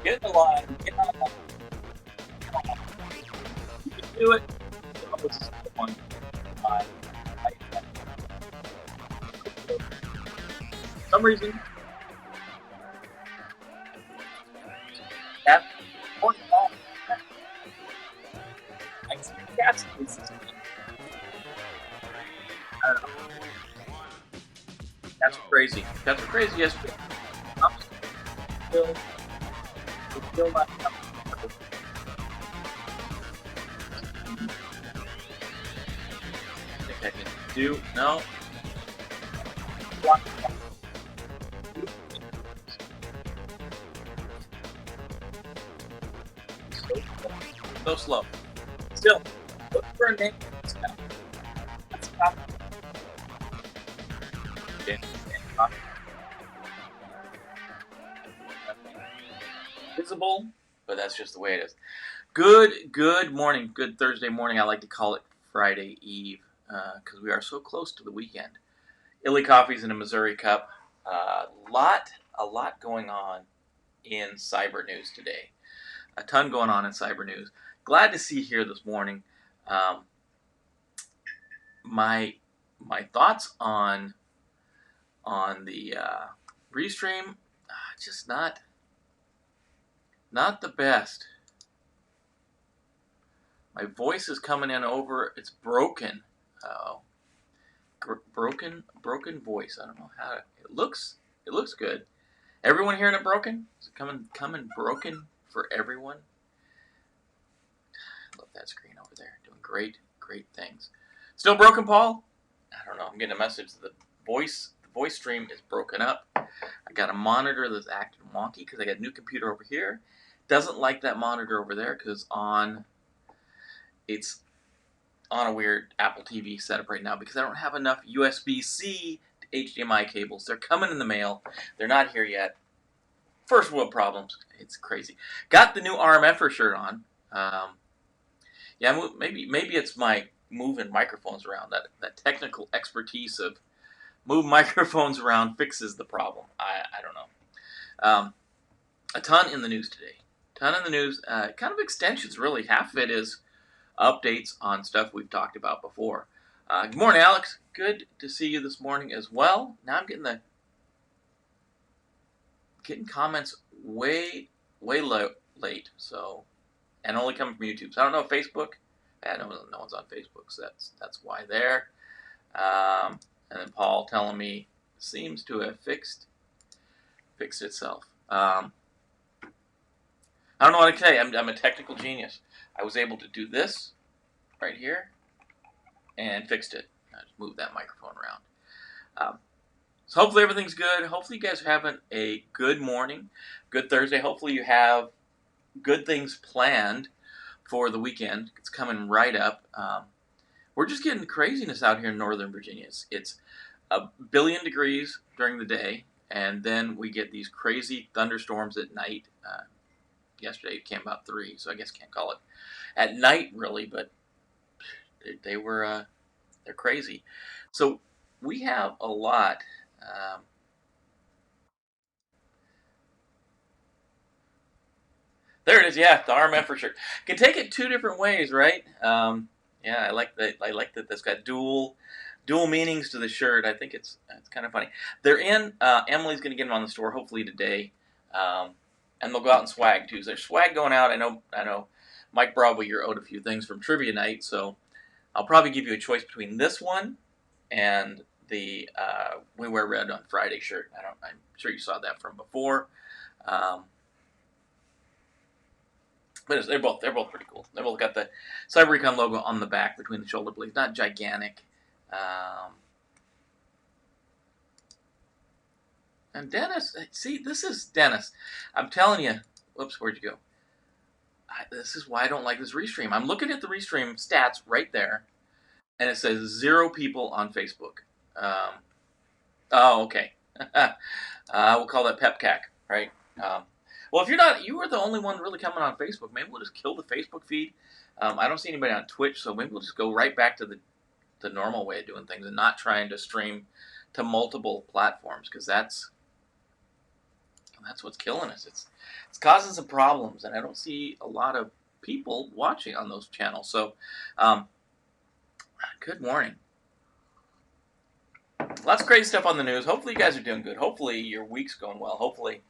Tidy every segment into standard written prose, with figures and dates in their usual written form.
Get in the line. Get on the line. You can do it. Oh, this is the one. For some reason, that point off. I can see the cats in this system. I don't know. That's crazy. That's crazy yesterday. I'm still not coming. I think I can do no. So slow. Still, look for a name. That's top. Okay. Visible, but that's just the way it is. Good morning. Good Thursday morning. I like to call it Friday Eve because we are so close to the weekend. Illy Coffee's in a Missouri Cup. A lot going on in cyber news today. A ton going on in cyber news. Glad to see you here this morning. My thoughts on the restream, just not the best. My voice is coming in over. It's broken. Broken voice. I don't know how it looks. It looks good. Everyone hearing it broken? Is it coming broken for everyone? I love that screen over there. Doing great things. Still broken, Paul? I don't know. I'm getting a message that the voice stream is broken up. I got a monitor that's acting wonky because I got a new computer over here. Doesn't like that monitor over there because it's on a weird Apple TV setup right now because I don't have enough USB-C to HDMI cables. They're coming in the mail. They're not here yet. First world problems. It's crazy. Got the new RMFer shirt on. Yeah, maybe it's my moving microphones around. That technical expertise of move microphones around fixes the problem. I don't know. A ton in the news today. Kind of extensions, really. Half of it is updates on stuff we've talked about before. Good morning, Alex. Good to see you this morning as well. Now I'm getting comments way late. So, and only coming from YouTube. So I don't know if Facebook. No one's on Facebook, so that's why there. And then Paul telling me seems to have fixed itself. I don't know what to say. I'm a technical genius. I was able to do this right here and fixed it. I just moved that microphone around. So hopefully everything's good. Hopefully you guys are having a good morning, good Thursday. Hopefully you have good things planned for the weekend. It's coming right up. We're just getting craziness out here in Northern Virginia. It's 1 billion degrees during the day, and then we get these crazy thunderstorms at night. Yesterday it came about 3, so I guess can't call it at night really, but they're crazy. So we have a lot. There it is. Yeah, the RMF shirt. Can take it 2 different ways, right? Yeah, I like that. That's got dual meanings to the shirt. I think it's kind of funny. They're in. Emily's going to get them on the store hopefully today, and they'll go out and swag too. So there's swag going out. I know. Mike Broadway, you're owed a few things from trivia night, so I'll probably give you a choice between this one and the We Wear Red on Friday shirt. I'm sure you saw that from before. But they're both pretty cool. They both got the Cyber-Recon logo on the back between the shoulder blades. Not gigantic. And Dennis, see, this is Dennis. I'm telling you. Whoops, where'd you go? This is why I don't like this restream. I'm looking at the restream stats right there, and it says 0 people on Facebook. Oh, okay. We'll call that PepCAC, right? Well, if you are the only one really coming on Facebook. Maybe we'll just kill the Facebook feed. I don't see anybody on Twitch, so maybe we'll just go right back to the normal way of doing things and not trying to stream to multiple platforms, because that's what's killing us. It's causing some problems, and I don't see a lot of people watching on those channels. So, good morning. Lots of crazy stuff on the news. Hopefully you guys are doing good. Hopefully your week's going well. Hopefully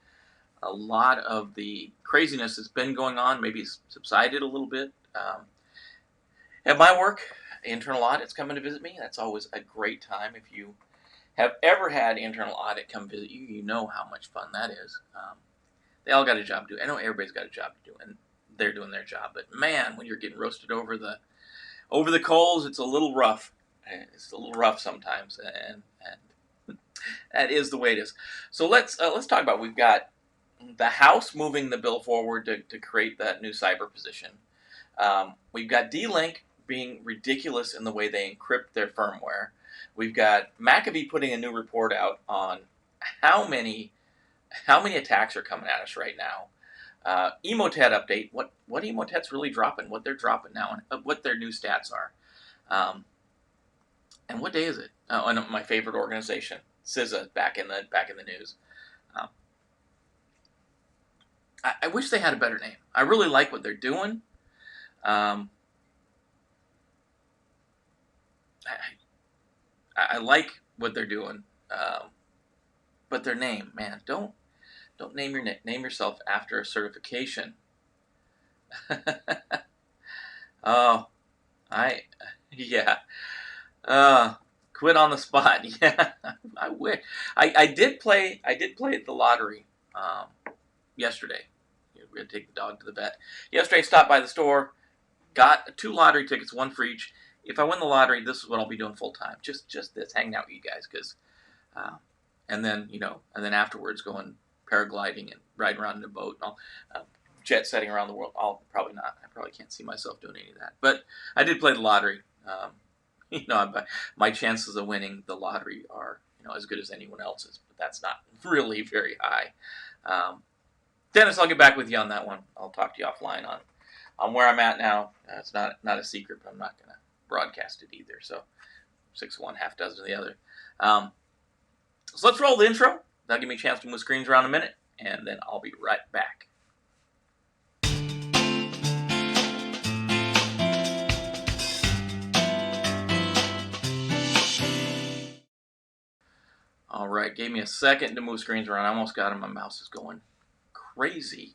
a lot of the craziness that's been going on maybe subsided a little bit. At my work, internal audit's coming to visit me. That's always a great time. If you have ever had internal audit come visit you, you know how much fun that is. They all got a job to do. I know everybody's got a job to do, and they're doing their job. But man, when you're getting roasted over the coals, it's a little rough. It's a little rough sometimes, and that is the way it is. So let's talk about. We've got the House moving the bill forward to create that new cyber position. We've got DLink being ridiculous in the way they encrypt their firmware. We've got McAfee putting a new report out on how many attacks are coming at us right now. Emotet update, what Emotet's really dropping, what they're dropping now, and what their new stats are. And what day is it? And my favorite organization, CISA, back in the news. I wish they had a better name. I really like what they're doing. I like what they're doing, but their name, man, don't name yourself after a certification. Oh, yeah. Quit on the spot. Yeah, I wish. I did play the lottery yesterday. We had to take the dog to the vet. Yesterday, I stopped by the store, got 2 lottery tickets, 1 for each. If I win the lottery, this is what I'll be doing full time. Just this, hanging out with you guys, because, and then afterwards going paragliding and riding around in a boat, and all, jet setting around the world. I'll probably not. I probably can't see myself doing any of that. But I did play the lottery. My chances of winning the lottery are as good as anyone else's, but that's not really very high. Dennis, I'll get back with you on that one. I'll talk to you offline on where I'm at now. It's not a secret, but I'm not going to broadcast it either. So 6 of one, half dozen of the other. So let's roll the intro. That'll give me a chance to move screens around a minute, and then I'll be right back. All right, gave me a second to move screens around. I almost got him. My mouse is going crazy.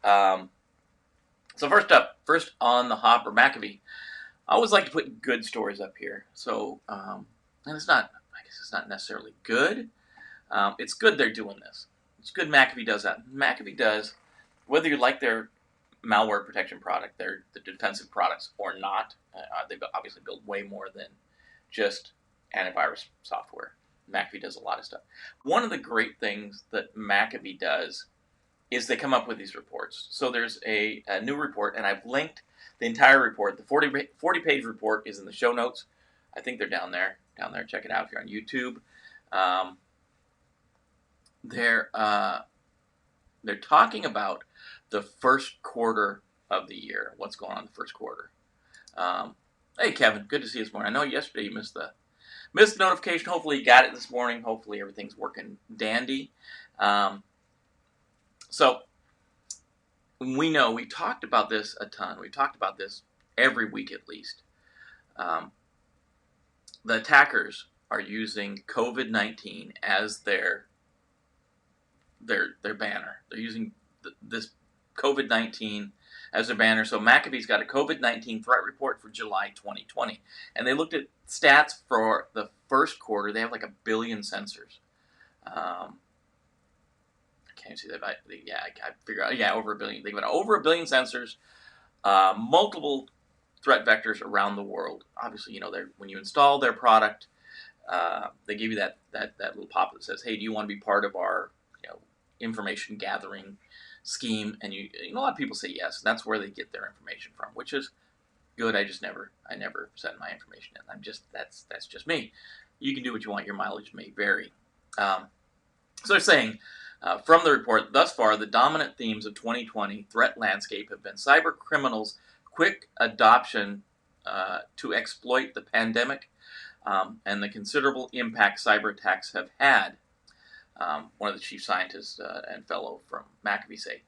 So first on the hopper, McAfee. I always like to put good stories up here. So, and it's not necessarily good. It's good they're doing this. It's good McAfee does that. McAfee does, whether you like their malware protection product, the defensive products or not, they obviously build way more than just antivirus software. McAfee does a lot of stuff. One of the great things that McAfee does is they come up with these reports. So there's a new report, and I've linked the entire report. The 40-page report is in the show notes. I think they're down there. Check it out if you're on YouTube. They're talking about the first quarter of the year. What's going on in the first quarter? Hey, Kevin, good to see you this morning. I know yesterday you missed the notification. Hopefully you got it this morning. Hopefully everything's working dandy. So we know we talked about this a ton. We talked about this every week at least. The attackers are using COVID-19 as their banner. They're using this COVID-19 as their banner. So McAfee's got a COVID-19 threat report for July 2020. And they looked at stats for the first quarter. They have like 1 billion sensors. I can't see that. I figure out, over 1 billion. They've got over 1 billion sensors, multiple threat vectors around the world. Obviously, when you install their product, they give you that little pop that says, "Hey, do you want to be part of our information gathering scheme?" And a lot of people say yes, and that's where they get their information from, which is good. I never send my information in. That's just me. You can do what you want. Your mileage may vary. So they're saying from the report, thus far, the dominant themes of 2020 threat landscape have been cyber criminals' quick adoption to exploit the pandemic, and the considerable impact cyber attacks have had. One of the chief scientists and fellow from McAfee say,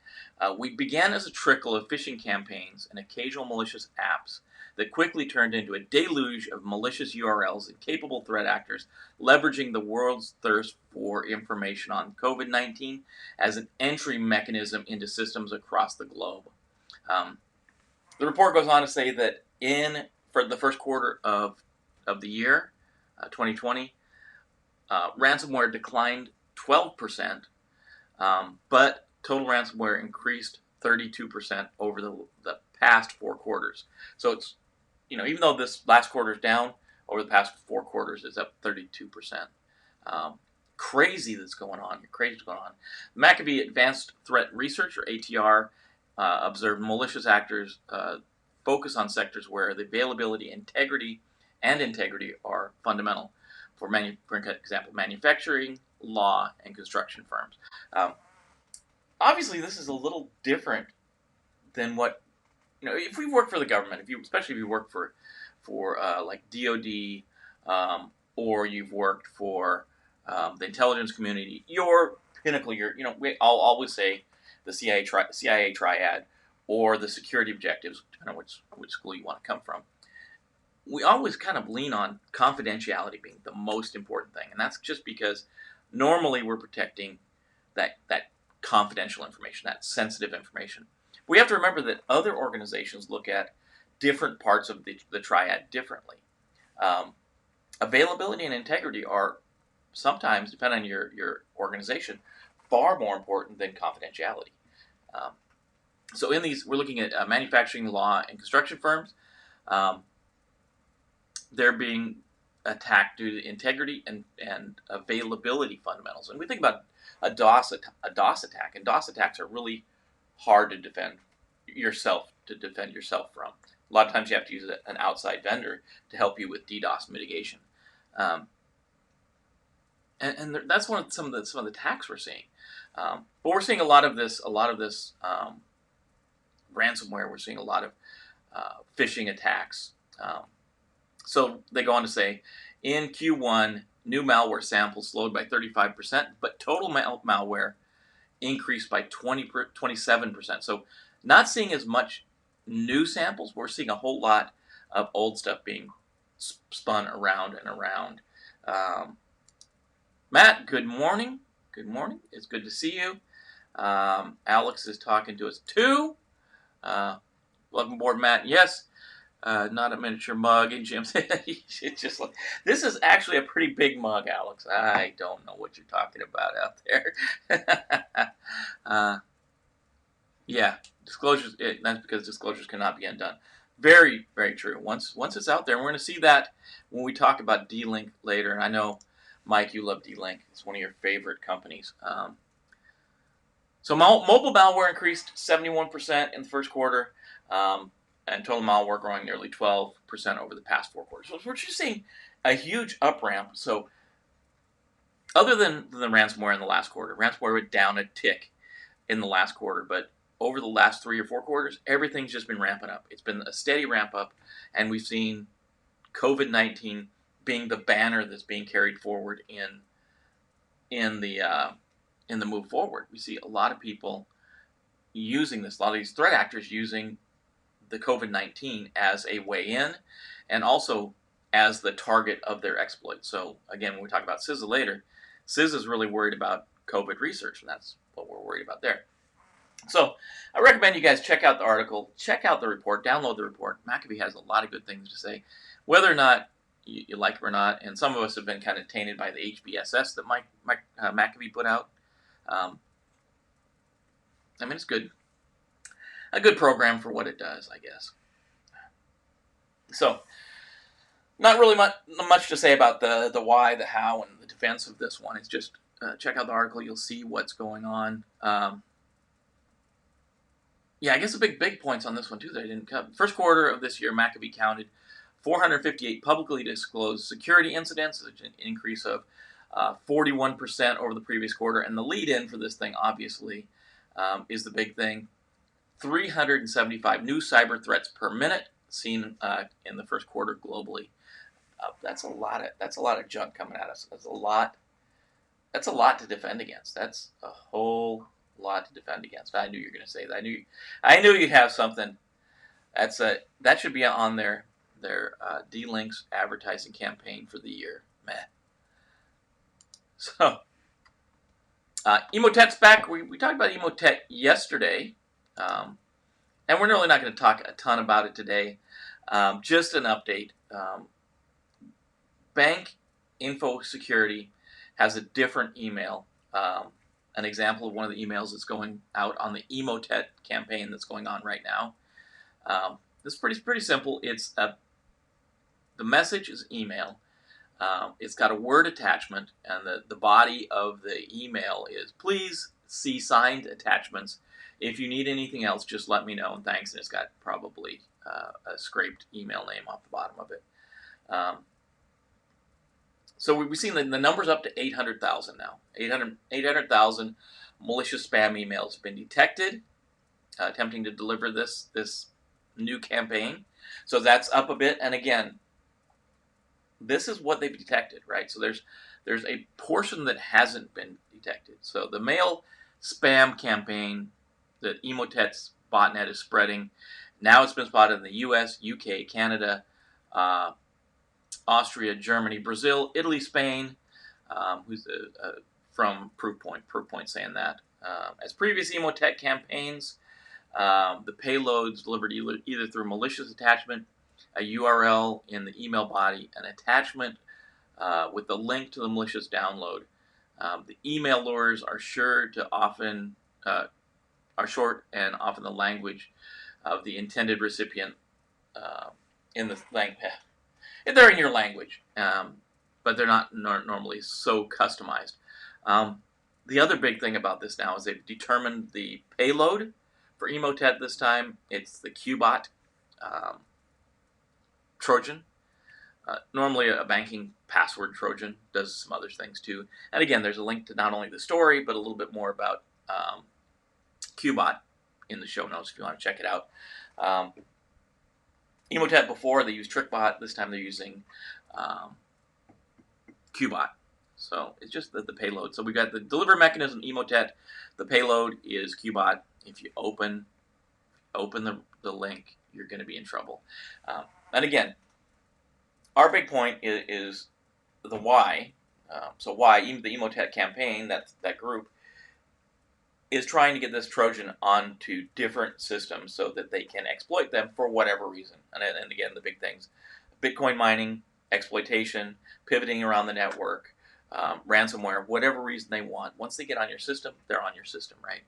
we began as a trickle of phishing campaigns and occasional malicious apps that quickly turned into a deluge of malicious URLs and capable threat actors leveraging the world's thirst for information on COVID-19 as an entry mechanism into systems across the globe. The report goes on to say that for the first quarter of the year, 2020, ransomware declined 12%, but total ransomware increased 32% over the past 4 quarters. So it's, even though this last quarter is down, over the past 4 quarters it's up 32%. Crazy that's going on. Crazy that's going on. McAfee Advanced Threat Research, or ATR, observed malicious actors focus on sectors where the availability, integrity are fundamental. For example, manufacturing, law, and construction firms. Obviously, this is a little different than what, if we work for the government, especially if you work for like DOD, or you've worked for the intelligence community, your pinnacle, I'll always say the CIA triad, or the security objectives, depending on which school you want to come from. We always kind of lean on confidentiality being the most important thing, and that's just because normally we're protecting that confidential information, that sensitive information. We have to remember that other organizations look at different parts of the triad differently. Availability and integrity are sometimes, depending on your organization, far more important than confidentiality. So in these, we're looking at manufacturing, law, and construction firms. They're being attacked due to integrity and availability fundamentals. And we think about a DOS attack, and DOS attacks are really hard to defend yourself from. A lot of times you have to use an outside vendor to help you with DDoS mitigation. And that's some of the attacks we're seeing. But we're seeing a lot of this ransomware. We're seeing a lot of phishing attacks. So they go on to say, in Q1, new malware samples slowed by 35%, but total malware increased by 27%. So not seeing as much new samples. We're seeing a whole lot of old stuff being spun around and around. Matt, good morning. Good morning. It's good to see you. Alex is talking to us too. Welcome aboard, Matt. Yes. Not a miniature mug. And Jim said, it's just like, this is actually a pretty big mug, Alex. I don't know what you're talking about out there. Yeah, disclosures. That's because disclosures cannot be undone. Very, very true. Once it's out there, and we're going to see that when we talk about DLink later. And I know, Mike, you love DLink. It's one of your favorite companies. So mobile malware increased 71% in the first quarter. And total malware growing nearly 12% over the past 4 quarters. So we're just seeing a huge up ramp. So other than the ransomware in the last quarter, ransomware went down a tick in the last quarter, but over the last 3 or 4 quarters, everything's just been ramping up. It's been a steady ramp up, and we've seen COVID-19 being the banner that's being carried forward in the move forward. We see a lot of people using this, a lot of these threat actors using the COVID-19 as a way in, and also as the target of their exploit. So again, when we talk about CISA later, CISA is really worried about COVID research, and that's what we're worried about there. So I recommend you guys check out the article, check out the report, download the report. McAfee has a lot of good things to say, whether or not you like it or not. And some of us have been kind of tainted by the HBSS that McAfee put out. I mean, it's good. A good program for what it does, I guess. So, not really much to say about the why, the how, and the defense of this one. It's just check out the article. You'll see what's going on. Yeah, I guess the big points on this one, too, that I didn't cover. First quarter of this year, McAfee counted 458 publicly disclosed security incidents, which is an increase of 41% over the previous quarter. And the lead-in for this thing, obviously, is the big thing. 375 new cyber threats per minute seen in the first quarter globally. That's a lot of junk coming at us. That's a lot. That's a lot to defend against. That's a whole lot to defend against. I knew you were going to say that. I knew you'd have something. That should be on their DLink's advertising campaign for the year. Meh. So, Emotet's back. We talked about Emotet yesterday, and we're really not going to talk a ton about it today. Just an update. Bank Info Security has a different email. An example of one of the emails that's going out on the Emotet campaign that's going on right now. It's pretty simple. The message is email. It's got a Word attachment, and the body of the email is, please see signed attachments. If you need anything else, just let me know, and thanks. And it's got probably a scraped email name off the bottom of it. So we've seen the numbers up to 800,000 now. 800,000 malicious spam emails have been detected, attempting to deliver this new campaign. So that's up a bit. And again, this is what they've detected, right? So there's a portion that hasn't been detected. So the mail spam campaign that Emotet's botnet is spreading, now it's been spotted in the US, UK, Canada, Austria, Germany, Brazil, Italy, Spain. Who's from Proofpoint saying that. As previous Emotet campaigns, the payloads delivered either through malicious attachment, a URL in the email body, an attachment with the link to the malicious download. The email lures are short and often the language of the intended recipient in the language. They're in your language, but they're not normally so customized. The other big thing about this now is they've determined the payload for Emotet this time. It's the Qbot Trojan. Normally a banking password Trojan, does some other things too. And again, there's a link to not only the story, but a little bit more about Qbot in the show notes if you want to check it out. Emotet before, they used TrickBot. This time they're using Qbot. So it's just the payload. So we got the delivery mechanism, Emotet. The payload is Qbot. If you open the link, you're going to be in trouble. And again, our big point is the why. So why the Emotet campaign, that group, is trying to get this Trojan onto different systems so that they can exploit them for whatever reason. And again, the big things: Bitcoin mining, exploitation, pivoting around the network, ransomware, whatever reason they want. Once they get on your system, they're on your system, right?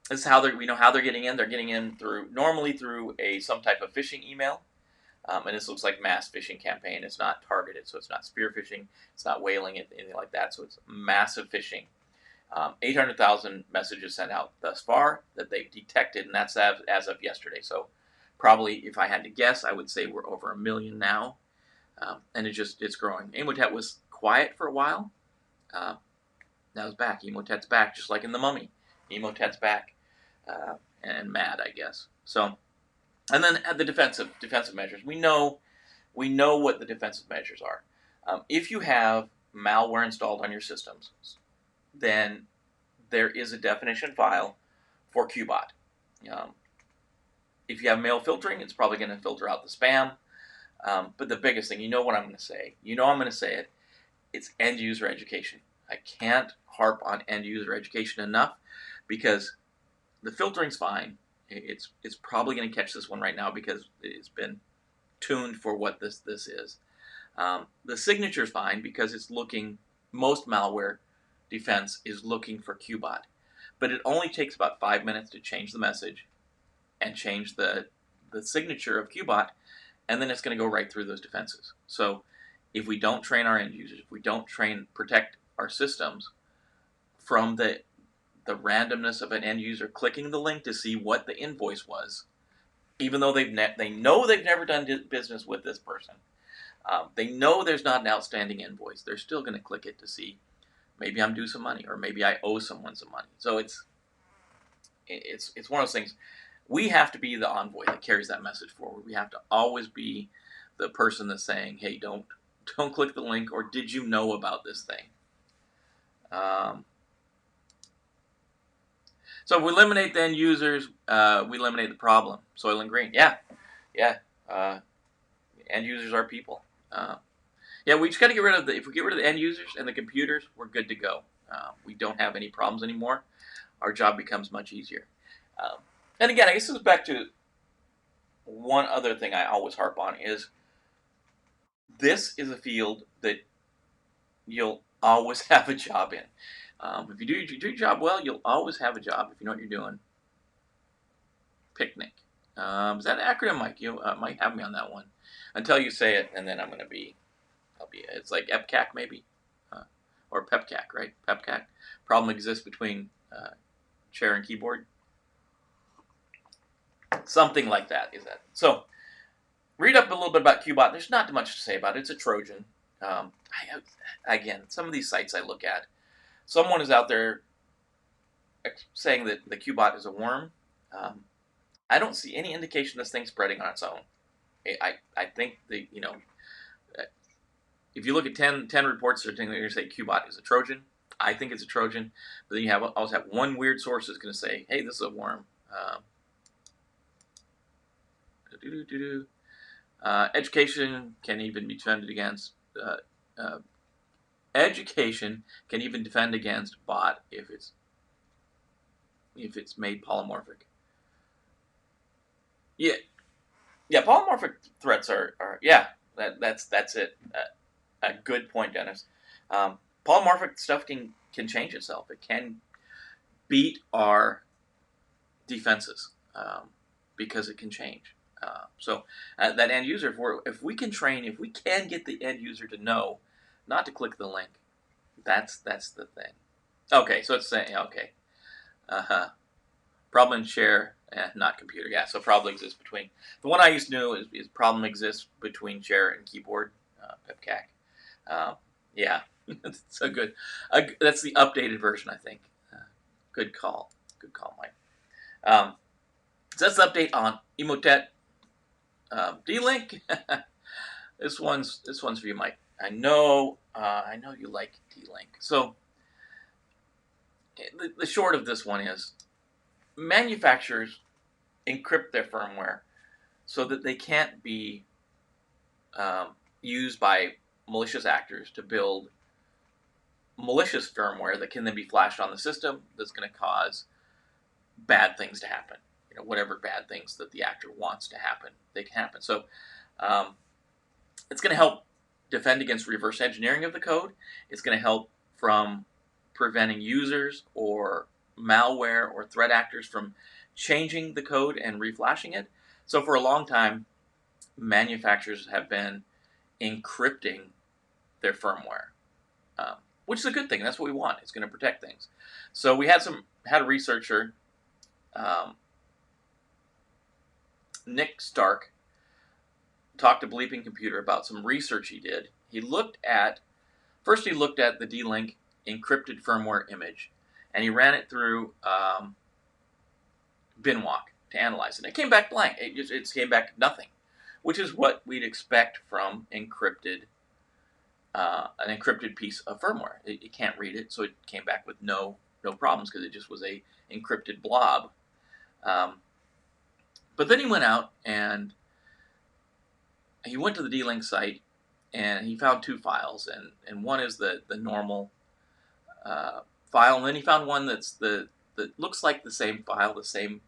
This is how we know how they're getting in. They're getting in normally through some type of phishing email. And this looks like mass phishing campaign. It's not targeted, so it's not spear phishing. It's not whaling, anything like that. So it's massive phishing. 800,000 messages sent out thus far that they've detected, and that's as of yesterday. So probably, if I had to guess, I would say we're over 1 million now, and it's growing. Emotet was quiet for a while. Now it's back. Emotet's back, just like in The Mummy. Emotet's back, and mad, I guess. So, and then the defensive measures. We know what the defensive measures are. If you have malware installed on your systems, then there is a definition file for Qbot. If you have mail filtering, it's probably going to filter out the spam. But the biggest thing, you know what I'm going to say. You know I'm going to say it. It's end user education. I can't harp on end user education enough because the filtering's fine. It's probably going to catch this one right now because it's been tuned for what this is. The signature's fine because it's looking. Most malware defense is looking for Qbot, but it only takes about 5 minutes to change the message and change the signature of Qbot, and then it's going to go right through those defenses. So if we don't train our end users, if we don't protect our systems from the randomness of an end user clicking the link to see what the invoice was, even though they know they've never done business with this person, they know there's not an outstanding invoice, they're still going to click it to see maybe I'm due some money or maybe I owe someone some money. So it's one of those things. We have to be the envoy that carries that message forward. We have to always be the person that's saying, hey, don't click the link, or did you know about this thing? So if we eliminate the end users, we eliminate the problem. Soylent Green, yeah. End users are people. Yeah, we just got to get rid of if we get rid of the end users and the computers, we're good to go. We don't have any problems anymore. Our job becomes much easier. And again, I guess this is back to one other thing I always harp on is this is a field that you'll always have a job in. If you do your job well, you'll always have a job if you know what you're doing. Picnic. Is that an acronym, Mike? You might have me on that one until you say it, and then I'll be. It's like EPCAC maybe, or PEPCAC, right? PEPCAC. Problem exists between chair and keyboard. Something like that is that. So, read up a little bit about Qbot. There's not much to say about it. It's a Trojan. Again, some of these sites I look at, someone is out there saying that the Qbot is a worm. I don't see any indication this thing's spreading on its own. I think that, if you look at 10 reports, they're going to say Qbot is a Trojan. I think it's a Trojan. But then you always have one weird source that's going to say, hey, this is a worm. Education can even be defended against. Education can even defend against bot if it's made polymorphic. Yeah, polymorphic threats are that's it. A good point, Dennis. Polymorphic stuff can change itself. It can beat our defenses because it can change. So that end user, if we can get the end user to know not to click the link, that's the thing. Okay, so it's saying problem in share, not computer. Yeah, so problem exists between the one I used to know is problem exists between share and keyboard. PEPCAC. Yeah, so good. That's the updated version, I think. Good call, Mike. So that's the update on Emotet. DLink. This one's for you, Mike. I know you like DLink. So the short of this one is manufacturers encrypt their firmware so that they can't be used by malicious actors to build malicious firmware that can then be flashed on the system that's going to cause bad things to happen. Whatever bad things that the actor wants to happen, they can happen. So it's going to help defend against reverse engineering of the code. It's going to help from preventing users or malware or threat actors from changing the code and reflashing it. So for a long time, manufacturers have been encrypting their firmware, which is a good thing. That's what we want. It's going to protect things. So we had a researcher, Nick Stark, talked to Bleeping Computer about some research he did. He looked at the DLink encrypted firmware image, and he ran it through binwalk to analyze it. It came back blank. It came back nothing, which is what we'd expect from an encrypted piece of firmware. It can't read it, so it came back with no problems because it just was a encrypted blob. But then he went out and he went to the DLink site and he found two files, and one is the normal file, and then he found one that looks like the same file, the same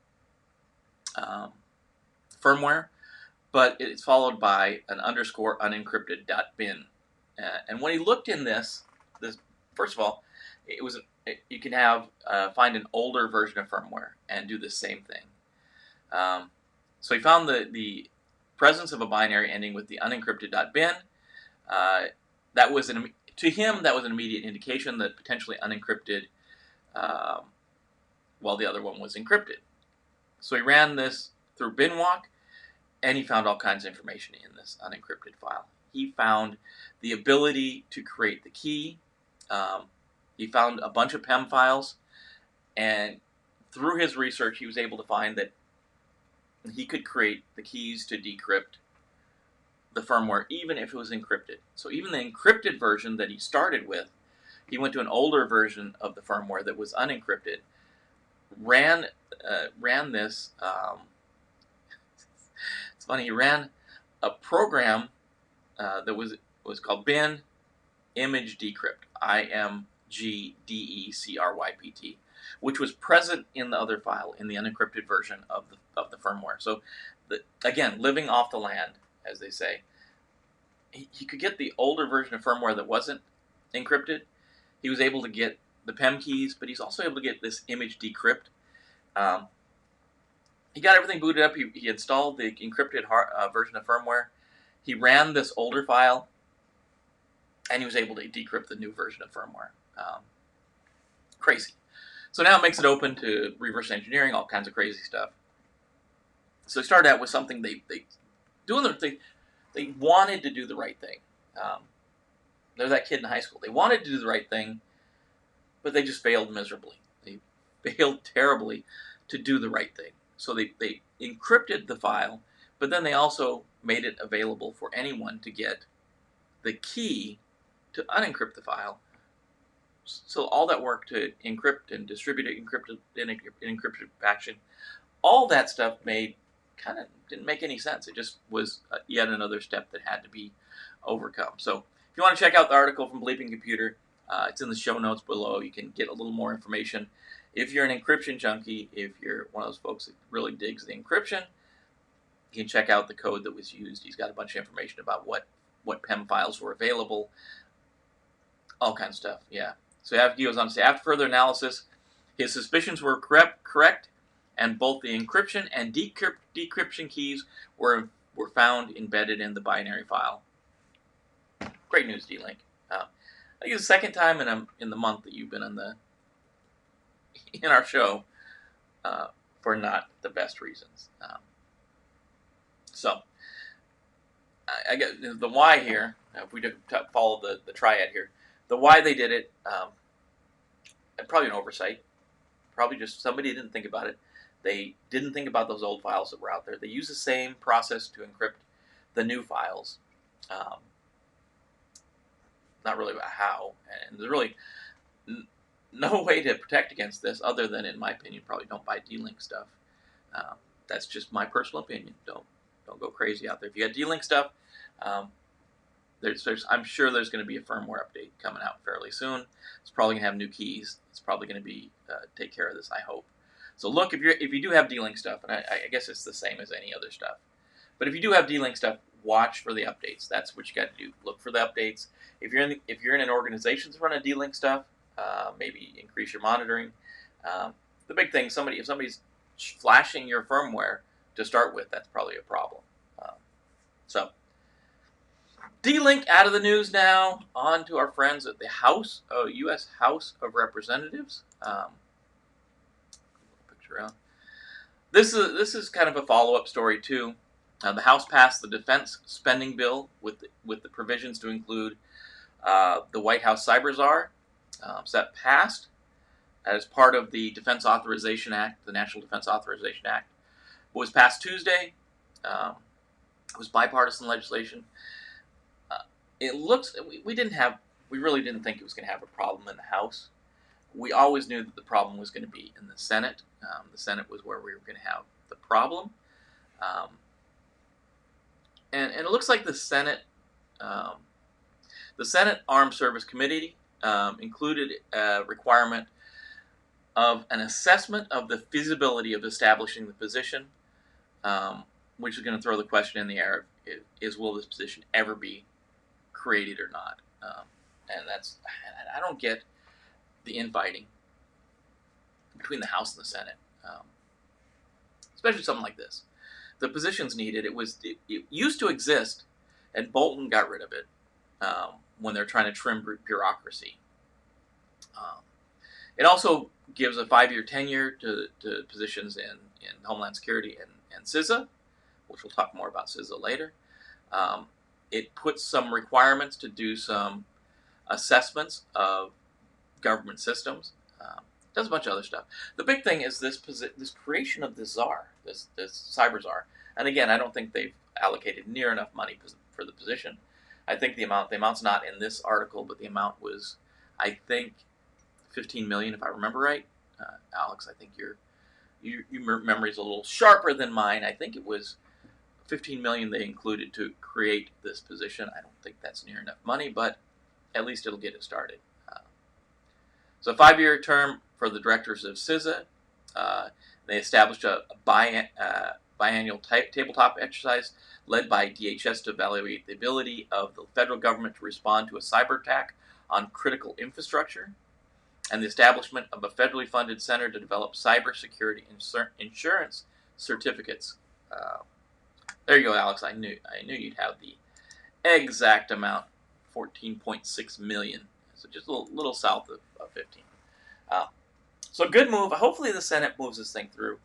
firmware, but it's followed by an underscore unencrypted.bin. And when he looked in this first of all, you can find an older version of firmware and do the same thing. So he found the presence of a binary ending with the unencrypted.bin. To him, that was an immediate indication that potentially unencrypted, while the other one was encrypted. So he ran this through binwalk, and he found all kinds of information in this unencrypted file. He found the ability to create the key. He found a bunch of PEM files, and through his research, he was able to find that he could create the keys to decrypt the firmware even if it was encrypted. So even the encrypted version that he started with, he went to an older version of the firmware that was unencrypted, ran this. It's funny. He ran a program that was called bin image decrypt, IMGDECRYPT, which was present in the other file in the unencrypted version of the firmware. So again, living off the land, as they say, he could get the older version of firmware that wasn't encrypted. He was able to get the PEM keys, but he's also able to get this image decrypt. He got everything booted up. He installed the encrypted version of firmware. He ran this older file, and he was able to decrypt the new version of firmware. Crazy. So now it makes it open to reverse engineering, all kinds of crazy stuff. So they started out with something they wanted to do the right thing. They're that kid in high school. They wanted to do the right thing, but they just failed miserably. They failed terribly to do the right thing. So they encrypted the file, but then they also made it available for anyone to get the key to unencrypt the file. So all that work to encrypt and distribute it in encrypted fashion, all that stuff didn't make any sense. It just was yet another step that had to be overcome. So if you want to check out the article from Bleeping Computer, it's in the show notes below. You can get a little more information. If you're an encryption junkie, if you're one of those folks that really digs the encryption, you can check out the code that was used. He's got a bunch of information about what PEM files were available, all kinds of stuff. Yeah. So he goes on to say, after further analysis, his suspicions were correct, and both the encryption and decryption keys were found embedded in the binary file. Great news, DLink. I think it's the second time in the month that you've been in our show for not the best reasons. So I get the why here. If we follow the triad here, the why they did it, probably an oversight. Probably just somebody didn't think about it. They didn't think about those old files that were out there. They use the same process to encrypt the new files. Not really about how, and there's really no way to protect against this other than, in my opinion, probably don't buy DLink stuff. That's just my personal opinion. Don't go crazy out there. If you got DLink stuff, I'm sure there's going to be a firmware update coming out fairly soon. It's probably going to have new keys. It's probably going to be take care of this, I hope. So look, if you do have DLink stuff, and I guess it's the same as any other stuff, but if you do have DLink stuff, watch for the updates. That's what you got to do. Look for the updates. If you're in an organization that's running DLink stuff, maybe increase your monitoring. The big thing, if somebody's flashing your firmware to start with, that's probably a problem. So DLink out of the news now. On to our friends at the U.S. House of Representatives. Picture out. This is kind of a follow-up story too. The House passed the defense spending bill with the provisions to include the White House Cyber-Czar. So that passed as part of the Defense Authorization Act, the National Defense Authorization Act. It was passed Tuesday. It was bipartisan legislation. It looks we really didn't think it was going to have a problem in the House. We always knew that the problem was going to be in the Senate. The Senate was where we were going to have the problem. And it looks like the Senate Armed Service Committee included a requirement of an assessment of the feasibility of establishing the position, which is going to throw the question in the air: will this position ever be created or not? And I don't get the infighting between the House and the Senate, especially something like this. The position's needed. It used to exist, and Bolton got rid of it when they're trying to trim bureaucracy. It also gives a 5-year tenure to positions in Homeland Security and CISA, which we'll talk more about CISA later. It puts some requirements to do some assessments of government systems. Does a bunch of other stuff. The big thing is this creation of this czar, this cyber czar. And again, I don't think they've allocated near enough money for the position. I think the amount's not in this article, but the amount was, I think, 15 million if I remember right. Alex, I think your memory's a little sharper than mine. I think it was 15 million they included to create this position. I don't think that's near enough money, but at least it'll get it started. So 5-year term for the directors of CISA. They established a biannual tabletop exercise led by DHS to evaluate the ability of the federal government to respond to a cyber attack on critical infrastructure, and the establishment of a federally funded center to develop cybersecurity insurance certificates. There you go, Alex. I knew you'd have the exact amount, 14.6 million. So just a little south of 15. So good move. Hopefully the Senate moves this thing through.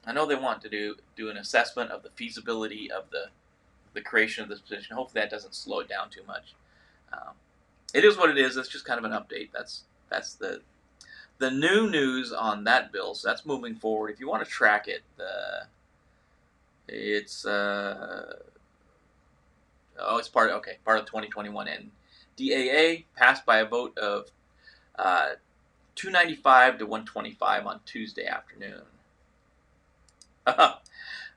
I know they want to do an assessment of the feasibility of the creation of this position. Hopefully that doesn't slow it down too much. It is what it is. It's just kind of an update. That's the new news on that bill. So that's moving forward. If you want to track it, it's part of 2021 NDAA, passed by a vote of 295 to 125 on Tuesday afternoon.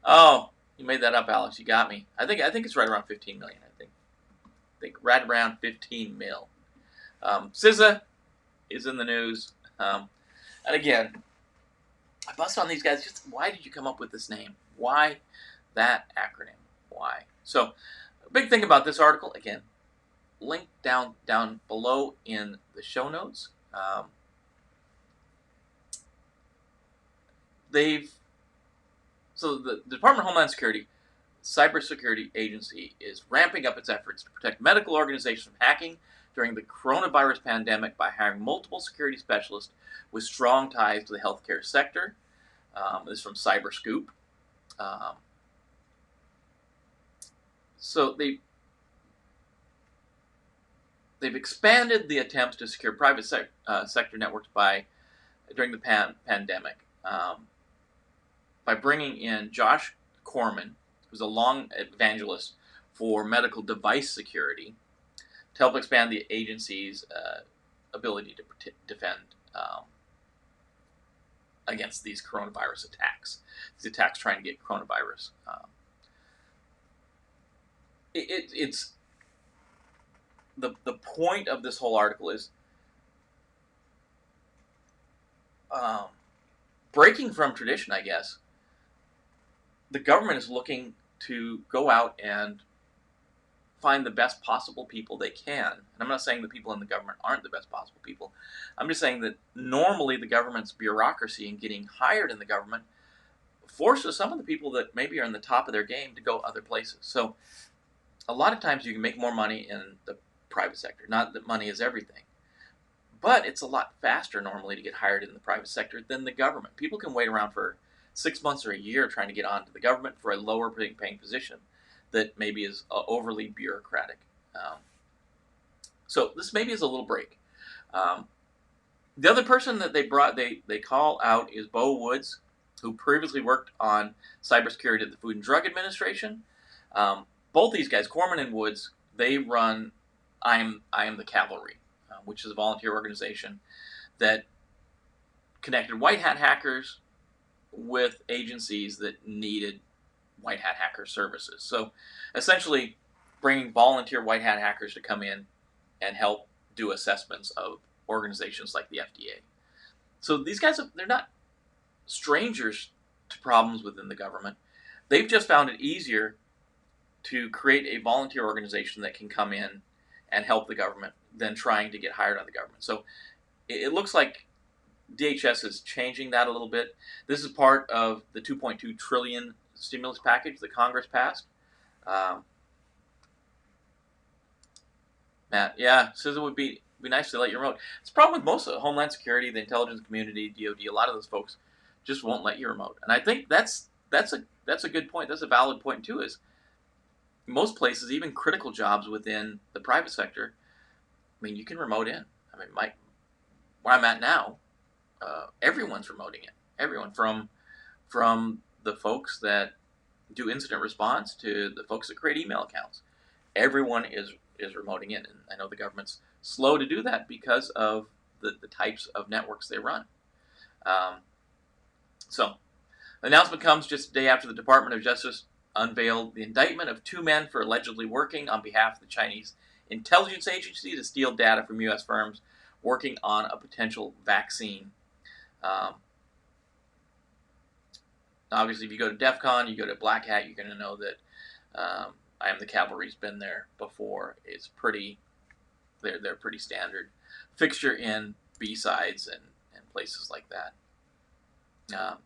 Oh, you made that up, Alex. You got me. I think it's right around 15 million. I think right around 15 mil. CISA is in the news, and again, I bust on these guys. Just why did you come up with this name? Why that acronym? Why? So, a big thing about this article, again, link down below in the show notes. So the Department of Homeland Security, cybersecurity agency, is ramping up its efforts to protect medical organizations from hacking during the coronavirus pandemic by hiring multiple security specialists with strong ties to the healthcare sector. This is from CyberScoop. So they've expanded the attempts to secure private sector networks during the pandemic by bringing in Josh Corman, who's a long evangelist for medical device security, to help expand the agency's ability to defend against these coronavirus attacks. These attacks trying to get coronavirus. It's the point of this whole article is breaking from tradition, I guess. The government is looking to go out and find the best possible people they can. And I'm not saying the people in the government aren't the best possible people. I'm just saying that normally the government's bureaucracy and getting hired in the government forces some of the people that maybe are in the top of their game to go other places. So a lot of times you can make more money in the private sector. Not that money is everything. But it's a lot faster normally to get hired in the private sector than the government. People can wait around for 6 months or a year trying to get onto the government for a lower paying position that maybe is overly bureaucratic. So this maybe is a little break. The other person that they call out is Bo Woods, who previously worked on cybersecurity at the Food and Drug Administration. Both these guys, Corman and Woods, they run I Am the Cavalry, which is a volunteer organization that connected white hat hackers with agencies that needed white hat hacker services. So essentially bringing volunteer white hat hackers to come in and help do assessments of organizations like the FDA. So these guys, they're not strangers to problems within the government. They've just found it easier to create a volunteer organization that can come in and help the government than trying to get hired on the government. So it looks like DHS is changing that a little bit. This is part of the $2.2 trillion stimulus package that Congress passed. Matt, yeah, says it would be nice to let you remote. It's a problem with most of Homeland Security, the intelligence community, DoD. A lot of those folks just won't let you remote, and I think that's a good point. That's a valid point too. Is most places, even critical jobs within the private sector, I mean, you can remote in. I mean, where I'm at now, everyone's remoting in. Everyone from the folks that do incident response to the folks that create email accounts. Everyone is remoting in, and I know the government's slow to do that because of the types of networks they run. So the announcement comes just a day after the Department of Justice unveiled the indictment of 2 men for allegedly working on behalf of the Chinese intelligence agency to steal data from U.S. firms working on a potential vaccine. Obviously, if you go to DEF CON, you go to Black Hat, you're going to know that I Am the Cavalry's been there before. It's pretty, they're pretty standard fixture in B-sides and places like that. A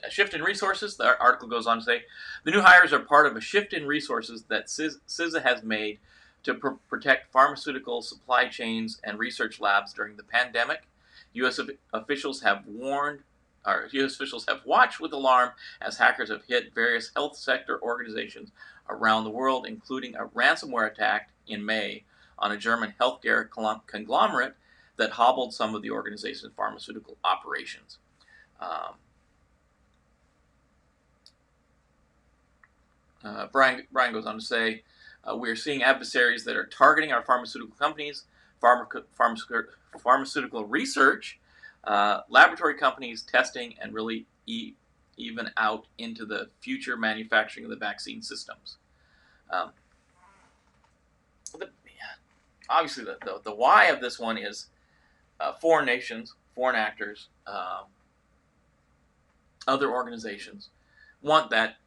shift in resources, the article goes on to say, the new hires are part of a shift in resources that CISA has made to protect pharmaceutical supply chains and research labs during the pandemic. U.S. officials have watched with alarm as hackers have hit various health sector organizations around the world, including a ransomware attack in May on a German healthcare conglomerate that hobbled some of the organization's pharmaceutical operations. Brian goes on to say, we are seeing adversaries that are targeting our pharmaceutical companies, pharmaceutical research, laboratory companies, testing, and really even out into the future manufacturing of the vaccine systems. Obviously, the why of this one is foreign nations, foreign actors, other organizations want that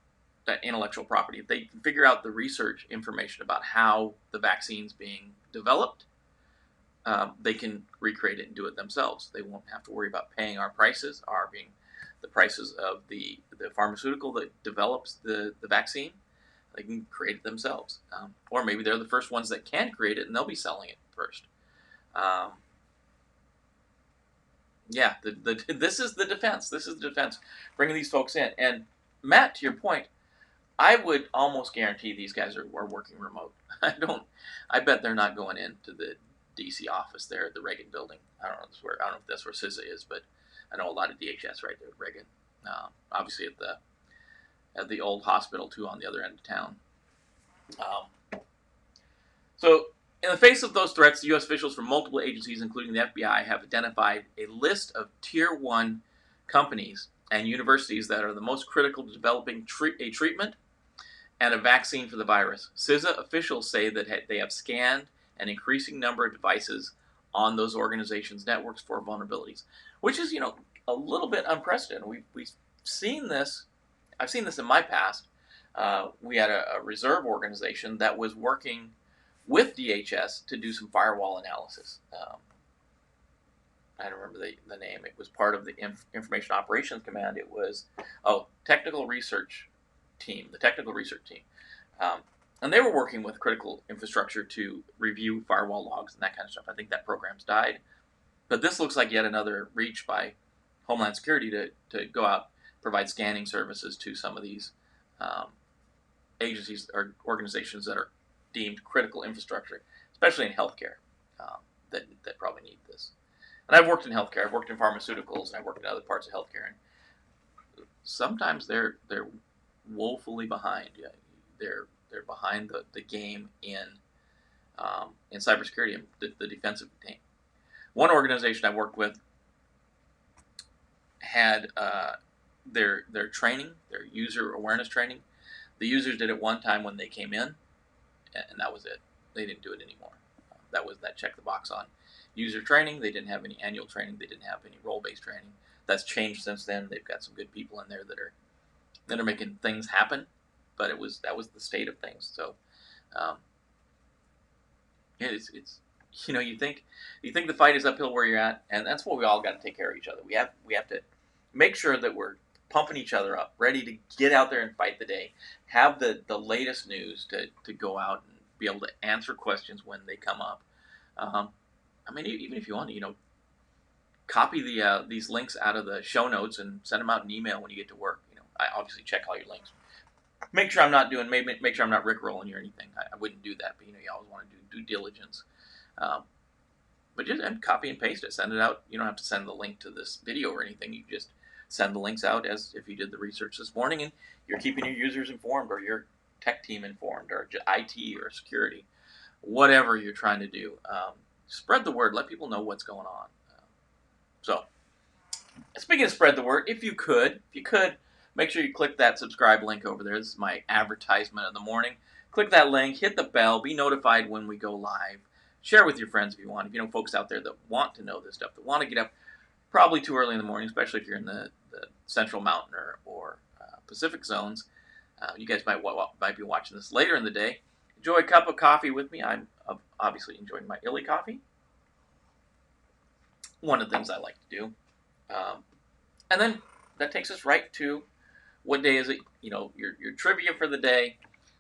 intellectual property. If they can figure out the research information about how the vaccine's being developed, they can recreate it and do it themselves. They won't have to worry about paying our prices, the prices of the pharmaceutical that develops the vaccine. They can create it themselves. Or maybe they're the first ones that can create it and they'll be selling it first. This is the defense. This is the defense, bringing these folks in. And Matt, to your point, I would almost guarantee these guys are working remote. I bet they're not going into the DC office there at the Reagan building. I don't know if that's where CISA is, but I know a lot of DHS right there at Reagan. Obviously at the old hospital too on the other end of town. So in the face of those threats, the U.S. officials from multiple agencies, including the FBI, have identified a list of Tier 1 companies and universities that are the most critical to developing a treatment and a vaccine for the virus. CISA officials say that they have scanned an increasing number of devices on those organizations' networks for vulnerabilities, which is, a little bit unprecedented. We've seen this. I've seen this in my past. We had a reserve organization that was working with DHS to do some firewall analysis. I don't remember the name. It was part of the Information Operations Command. It was, technical research team, the technical research team. And they were working with critical infrastructure to review firewall logs and that kind of stuff. I think that program's died. But this looks like yet another reach by Homeland Security to go out, provide scanning services to some of these agencies or organizations that are deemed critical infrastructure, especially in healthcare, that probably need this. And I've worked in healthcare, I've worked in pharmaceuticals, and I've worked in other parts of healthcare, and sometimes they're woefully behind. They're behind the game in cybersecurity and the defensive team. One organization I worked with had their training, their user awareness training. The users did it one time when they came in, and that was it. They didn't do it anymore. That checked the box on user training. They didn't have any annual training. They didn't have any role-based training. That's changed since then. They've got some good people in there that are making things happen. But that was the state of things. So, it's you think the fight is uphill where you're at, and that's what we all got to take care of each other. We have to make sure that we're pumping each other up, ready to get out there and fight the day, have the latest news to go out and be able to answer questions when they come up. Even if you want to, copy these links out of the show notes and send them out in email when you get to work. I obviously check all your links. Make sure I'm not rickrolling you or anything. I wouldn't do that, but you always want to do due diligence. But just copy and paste it, send it out. You don't have to send the link to this video or anything. You just send the links out as if you did the research this morning and you're keeping your users informed, or your tech team informed, or IT or security, whatever you're trying to do. Spread the word. Let people know what's going on. So, speaking of spread the word, if you could, make sure you click that subscribe link over there. This is my advertisement of the morning. Click that link, hit the bell, be notified when we go live. Share with your friends if you want. If you know folks out there that want to know this stuff, that want to get up probably too early in the morning, especially if you're in the Central Mountain or Pacific zones. You guys might be watching this later in the day. Enjoy a cup of coffee with me. I'm obviously enjoying my illy coffee. One of the things I like to do. And then that takes us right to what day is it? You know, your trivia for the day,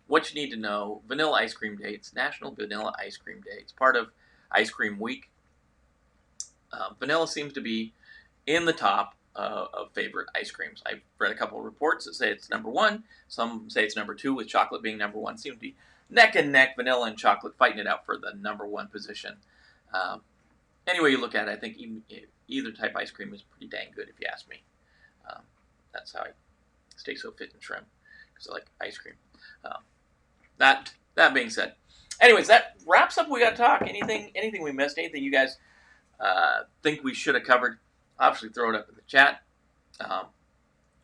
what you need to know. Vanilla Ice Cream Day. It's National Vanilla Ice Cream Day. It's part of Ice Cream Week. Vanilla seems to be in the top of favorite ice creams. I've read a couple of reports that say it's number one. Some say it's number two, with chocolate being number one. Seems to be neck and neck, vanilla and chocolate fighting it out for the number one position. Anyway you look at it, I think either type of ice cream is pretty dang good, if you ask me. That's how I stay so fit and trim, because I like ice cream. That being said, anyways, that wraps up what we got to talk. Anything we missed? Anything you guys think we should have covered? Obviously, throw it up in the chat.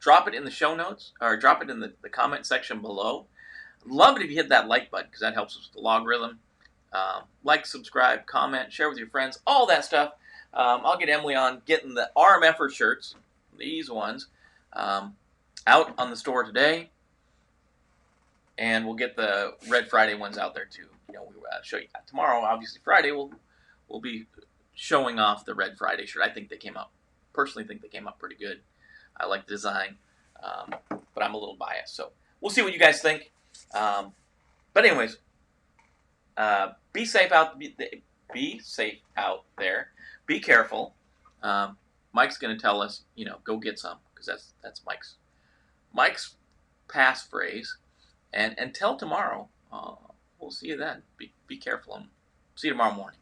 Drop it in the show notes, or drop it in the comment section below. Love it if you hit that like button, because that helps us with the logarithm. Like, subscribe, comment, share with your friends, all that stuff. I'll get Emily on getting the RMFer shirts, these ones, out on the store today. And we'll get the Red Friday ones out there too. You know, we'll show you that tomorrow. Obviously, Friday we'll be showing off the Red Friday shirt. I think they came out. Personally, think they came out pretty good. I like the design, but I'm a little biased. So we'll see what you guys think. But anyways, be safe out. Be safe out there. Be careful. Mike's going to tell us, you know, go get some, because that's Mike's passphrase. And until tomorrow, we'll see you then. Be careful, and see you tomorrow morning.